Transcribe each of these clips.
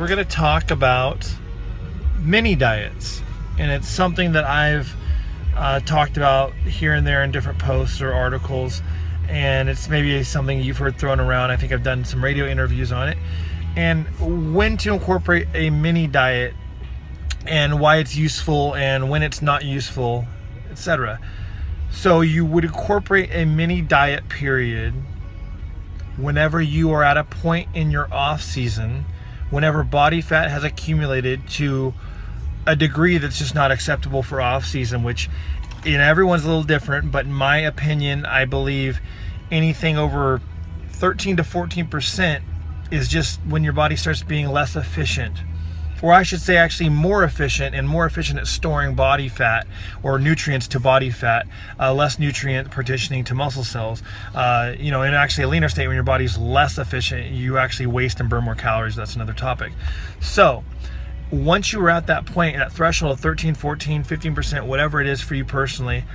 we're going to talk about mini diets. And it's something that I've talked about here and there in different posts or articles. And it's maybe something you've heard thrown around. I think I've done some radio interviews on it. And when to incorporate a mini diet and why it's useful and when it's not useful, etc. So you would incorporate a mini diet period whenever you are at a point in your off season, whenever body fat has accumulated to a degree that's just not acceptable for off season, which everyone's a little different, but in my opinion, I believe anything over 13 to 14% is just when your body starts being less efficient. Or I should say actually more efficient at storing body fat or nutrients to body fat, less nutrient partitioning to muscle cells. In actually a leaner state, when your body's less efficient, you actually waste and burn more calories. That's another topic. So once you are at that point, that threshold of 13, 14, 15%, whatever it is for you personally,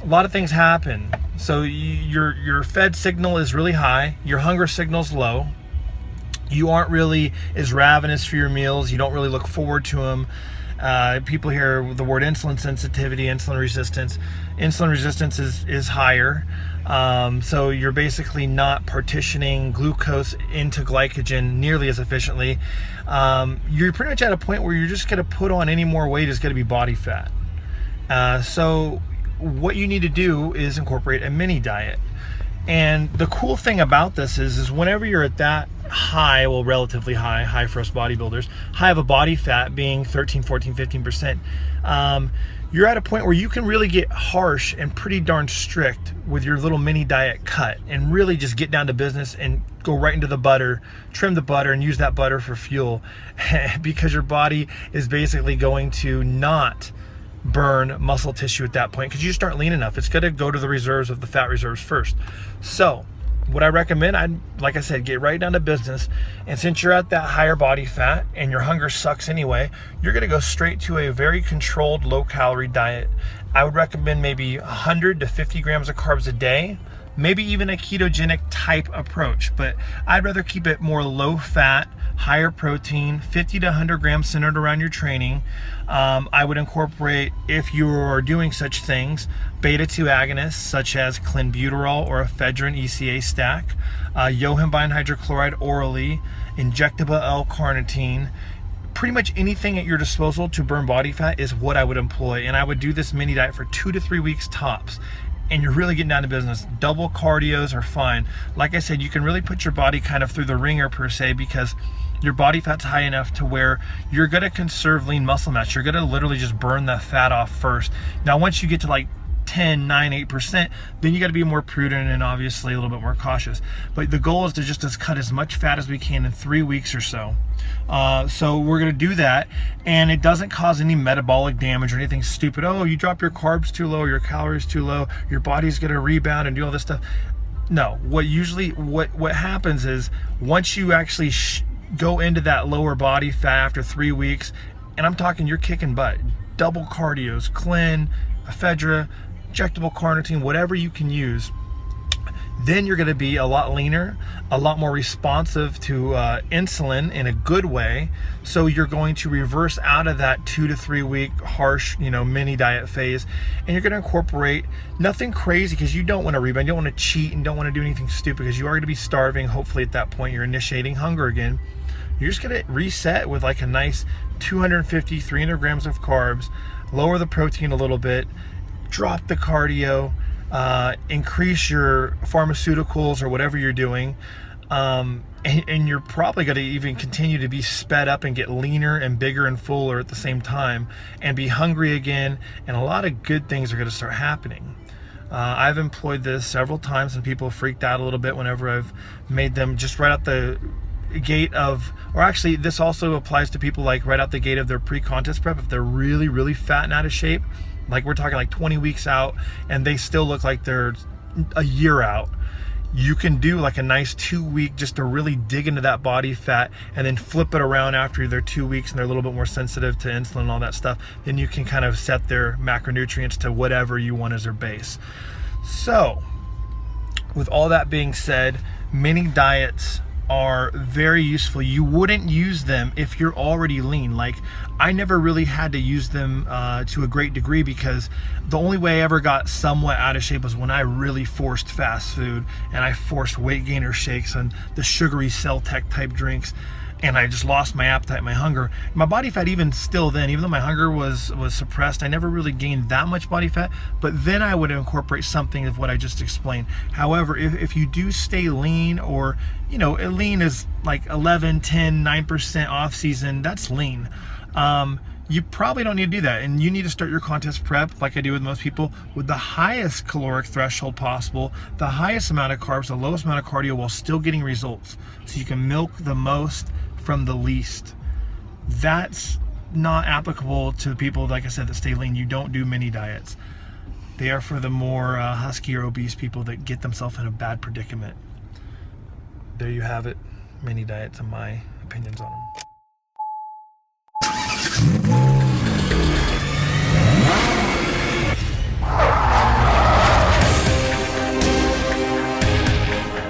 a lot of things happen. So your fed signal is really high, your hunger signal is low. You aren't really as ravenous for your meals. You don't really look forward to them. People hear the word insulin sensitivity, insulin resistance. Insulin resistance is higher. So you're basically not partitioning glucose into glycogen nearly as efficiently. You're pretty much at a point where you're just going to put on any more weight is going to be body fat. So what you need to do is incorporate a mini diet. And the cool thing about this is whenever you're at that high, well, relatively high for us bodybuilders, high of a body fat being 13, 14, 15%, you're at a point where you can really get harsh and pretty darn strict with your little mini diet cut and really just get down to business and go right into the butter, trim the butter and use that butter for fuel because your body is basically going to not burn muscle tissue at that point because you start lean enough. It's going to go to the reserves of the fat reserves first. So what I recommend, like I said, get right down to business. And since you're at that higher body fat and your hunger sucks anyway, you're going to go straight to a very controlled low calorie diet. I would recommend maybe 100 to 50 grams of carbs a day, maybe even a ketogenic type approach, but I'd rather keep it more low fat, higher protein, 50 to 100 grams centered around your training. I would incorporate, if you are doing such things, beta-2 agonists such as clenbuterol or ephedrine ECA stack, yohimbine hydrochloride orally, injectable L-carnitine. Pretty much anything at your disposal to burn body fat is what I would employ, and I would do this mini diet for 2 to 3 weeks tops. And you're really getting down to business. Double cardios are fine. Like I said, you can really put your body kind of through the ringer per se because your body fat's high enough to where you're gonna conserve lean muscle mass. You're gonna literally just burn that fat off first. Now, once you get to like 10, 9, 8%, then you got to be more prudent and obviously a little bit more cautious. But the goal is to just cut as much fat as we can in 3 weeks or so. So we're going to do that, and it doesn't cause any metabolic damage or anything stupid. Oh, you drop your carbs too low, your calories too low, your body's going to rebound and do all this stuff. No, what happens is once you actually go into that lower body fat after 3 weeks, and I'm talking you're kicking butt, double cardios, clen, ephedra, injectable carnitine, whatever you can use, then you're going to be a lot leaner, a lot more responsive to insulin in a good way. So you're going to reverse out of that 2 to 3 week harsh, mini diet phase, and you're going to incorporate nothing crazy because you don't want to rebound, you don't want to cheat, and don't want to do anything stupid because you are going to be starving. Hopefully at that point you're initiating hunger again. You're just going to reset with like a nice 250, 300 grams of carbs, lower the protein a little bit, drop the cardio, increase your pharmaceuticals or whatever you're doing, and you're probably going to even continue to be sped up and get leaner and bigger and fuller at the same time and be hungry again, and a lot of good things are going to start happening. I've employed this several times and people have freaked out a little bit whenever I've made them just right out the gate of, or actually this also applies to people like right out the gate of their pre-contest prep. If they're really, really fat and out of shape, like we're talking like 20 weeks out and they still look like they're a year out, you can do like a nice 2 week just to really dig into that body fat and then flip it around after their 2 weeks and they're a little bit more sensitive to insulin and all that stuff. Then you can kind of set their macronutrients to whatever you want as their base. So with all that being said, mini diets are very useful. You wouldn't use them if you're already lean. Like, I never really had to use them to a great degree, because the only way I ever got somewhat out of shape was when I really forced fast food and I forced weight gainer shakes and the sugary Celtec type drinks, and I just lost my appetite, my hunger. My body fat, even still then, even though my hunger was suppressed, I never really gained that much body fat, but then I would incorporate something of what I just explained. However, if you do stay lean, or, you know, lean is like 11, 10, 9% off season, that's lean. You probably don't need to do that, and you need to start your contest prep, like I do with most people, with the highest caloric threshold possible, the highest amount of carbs, the lowest amount of cardio, while still getting results. So you can milk the most from the least. That's not applicable to people, like I said, that stay lean. You don't do mini diets. They are for the more husky or obese people that get themselves in a bad predicament. There you have it. Mini diets and my opinions on them.